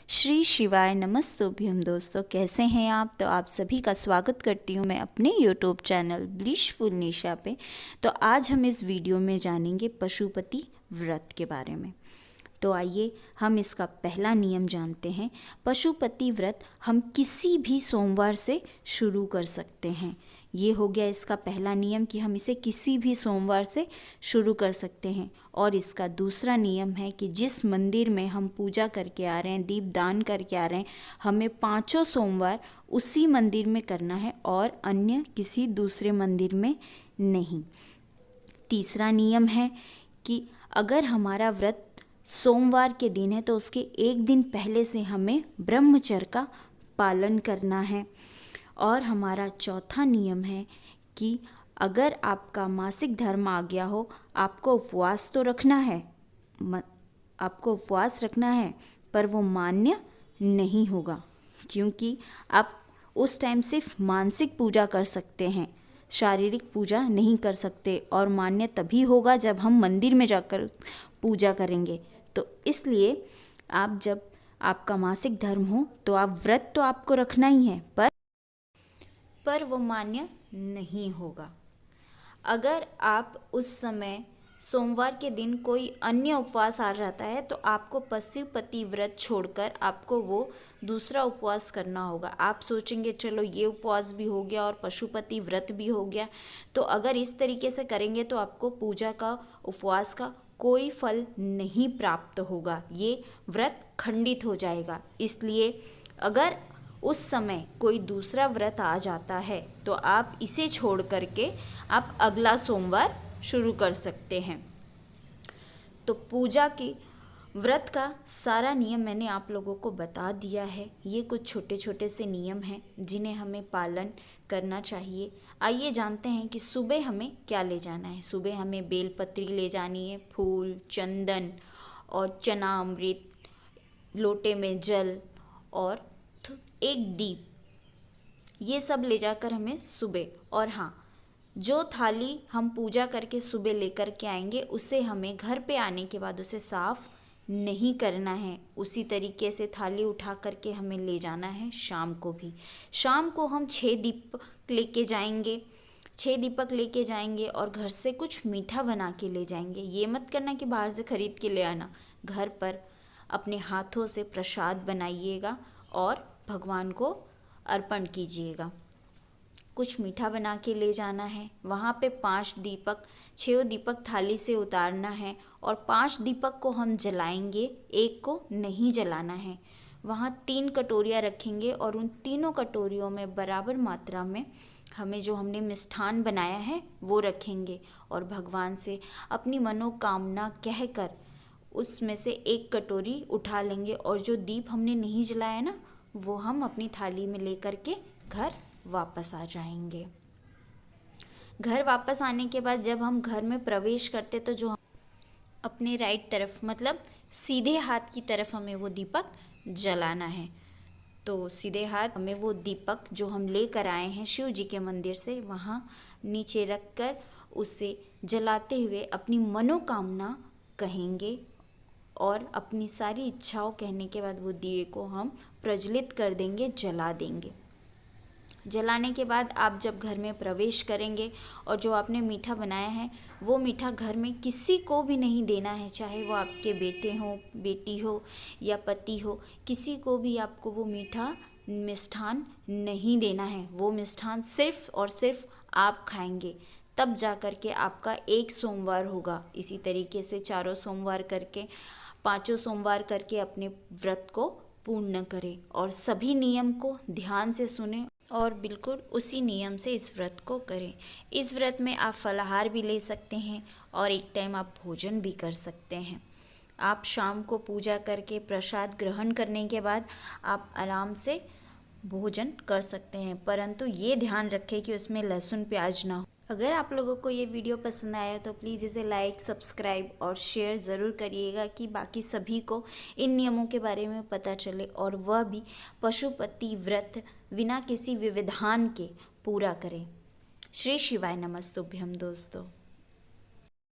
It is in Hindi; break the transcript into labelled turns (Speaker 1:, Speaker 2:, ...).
Speaker 1: श्री शिवाय नमस्तुभ्यम दोस्तों, कैसे हैं आप। तो आप सभी का स्वागत करती हूँ मैं अपने यूट्यूब चैनल ब्लिशफुल निशा पे। तो आज हम इस वीडियो में जानेंगे पशुपति व्रत के बारे में। तो आइए हम इसका पहला नियम जानते हैं। पशुपति व्रत हम किसी भी सोमवार से शुरू कर सकते हैं। ये हो गया इसका पहला नियम कि हम इसे किसी भी सोमवार से शुरू कर सकते हैं। और इसका दूसरा नियम है कि जिस मंदिर में हम पूजा करके आ रहे हैं, दीप दान करके आ रहे हैं, हमें 5 सोमवार उसी मंदिर में करना है और अन्य किसी दूसरे मंदिर में नहीं। तीसरा नियम है कि अगर हमारा व्रत सोमवार के दिन है तो उसके एक दिन पहले से हमें ब्रह्मचर्य का पालन करना है। और हमारा चौथा नियम है कि अगर आपका मासिक धर्म आ गया हो, आपको उपवास तो रखना है, आपको उपवास रखना है, पर वो मान्य नहीं होगा, क्योंकि आप उस टाइम सिर्फ मानसिक पूजा कर सकते हैं, शारीरिक पूजा नहीं कर सकते। और मान्य तभी होगा जब हम मंदिर में जाकर पूजा करेंगे। तो इसलिए आप जब आपका मासिक धर्म हो तो आप व्रत तो आपको रखना ही है, पर वो मान्य नहीं होगा। अगर आप उस समय सोमवार के दिन कोई अन्य उपवास आ जाता है तो आपको पशुपति व्रत छोड़कर आपको वो दूसरा उपवास करना होगा। आप सोचेंगे चलो ये उपवास भी हो गया और पशुपति व्रत भी हो गया। तो अगर इस तरीके से करेंगे तो आपको पूजा का, उपवास का कोई फल नहीं प्राप्त होगा, ये व्रत खंडित हो जाएगा। इसलिए अगर उस समय कोई दूसरा व्रत आ जाता है तो आप इसे छोड़ करके आप अगला सोमवार शुरू कर सकते हैं। तो पूजा की व्रत का सारा नियम मैंने आप लोगों को बता दिया है। ये कुछ छोटे छोटे से नियम हैं जिन्हें हमें पालन करना चाहिए। आइए जानते हैं कि सुबह हमें क्या ले जाना है। सुबह हमें बेलपत्री ले जानी है, फूल, चंदन और चना अमृत, लोटे में जल और एक दीप, ये सब ले जाकर हमें सुबह। और हाँ, जो थाली हम पूजा करके सुबह लेकर के आएंगे उसे हमें घर पे आने के बाद उसे साफ नहीं करना है। उसी तरीके से थाली उठा करके हमें ले जाना है शाम को भी। शाम को हम 6 दीपक लेके जाएंगे, 6 दीपक लेके जाएंगे और घर से कुछ मीठा बना के ले जाएंगे। ये मत करना कि बाहर से खरीद के ले आना। घर पर अपने हाथों से प्रसाद बनाइएगा और भगवान को अर्पण कीजिएगा। कुछ मीठा बना के ले जाना है। वहाँ पे 5 दीपक, 6 दीपक थाली से उतारना है और 5 दीपक को हम जलाएंगे, एक को नहीं जलाना है। वहाँ 3 कटोरियाँ रखेंगे और उन तीनों कटोरियों में बराबर मात्रा में हमें जो हमने मिष्ठान बनाया है वो रखेंगे और भगवान से अपनी मनोकामना कहकर उसमें से एक कटोरी उठा लेंगे। और जो दीप हमने नहीं जलाया ना, वो हम अपनी थाली में लेकर के घर वापस आ जाएंगे। घर वापस आने के बाद जब हम घर में प्रवेश करते तो जो अपने राइट तरफ, मतलब सीधे हाथ की तरफ हमें वो दीपक जलाना है। तो सीधे हाथ हमें वो दीपक जो हम लेकर आए हैं शिव जी के मंदिर से, वहाँ नीचे रख कर उसे जलाते हुए अपनी मनोकामना कहेंगे और अपनी सारी इच्छाओं कहने के बाद वो दिए को हम प्रज्वलित कर देंगे, जला देंगे। जलाने के बाद आप जब घर में प्रवेश करेंगे और जो आपने मीठा बनाया है वो मीठा घर में किसी को भी नहीं देना है, चाहे वो आपके बेटे हो, बेटी हो या पति हो, किसी को भी आपको वो मीठा मिष्ठान नहीं देना है। वो मिष्ठान सिर्फ और सिर्फ आप खाएंगे, तब जा कर के आपका एक सोमवार होगा। इसी तरीके से 4 सोमवार करके, 5 सोमवार करके अपने व्रत को पूर्ण करें और सभी नियम को ध्यान से सुने और बिल्कुल उसी नियम से इस व्रत को करें। इस व्रत में आप फलाहार भी ले सकते हैं और एक टाइम आप भोजन भी कर सकते हैं। आप शाम को पूजा करके प्रसाद ग्रहण करने के बाद आप आराम से भोजन कर सकते हैं, परंतु ये ध्यान रखें कि उसमें लहसुन प्याज ना हो। अगर आप लोगों को ये वीडियो पसंद आया तो प्लीज़ इसे लाइक, सब्सक्राइब और शेयर ज़रूर करिएगा कि बाकी सभी को इन नियमों के बारे में पता चले और वह भी पशुपति व्रत बिना किसी विविधान के पूरा करें। श्री शिवाय नमस्तुभ्यम दोस्तों।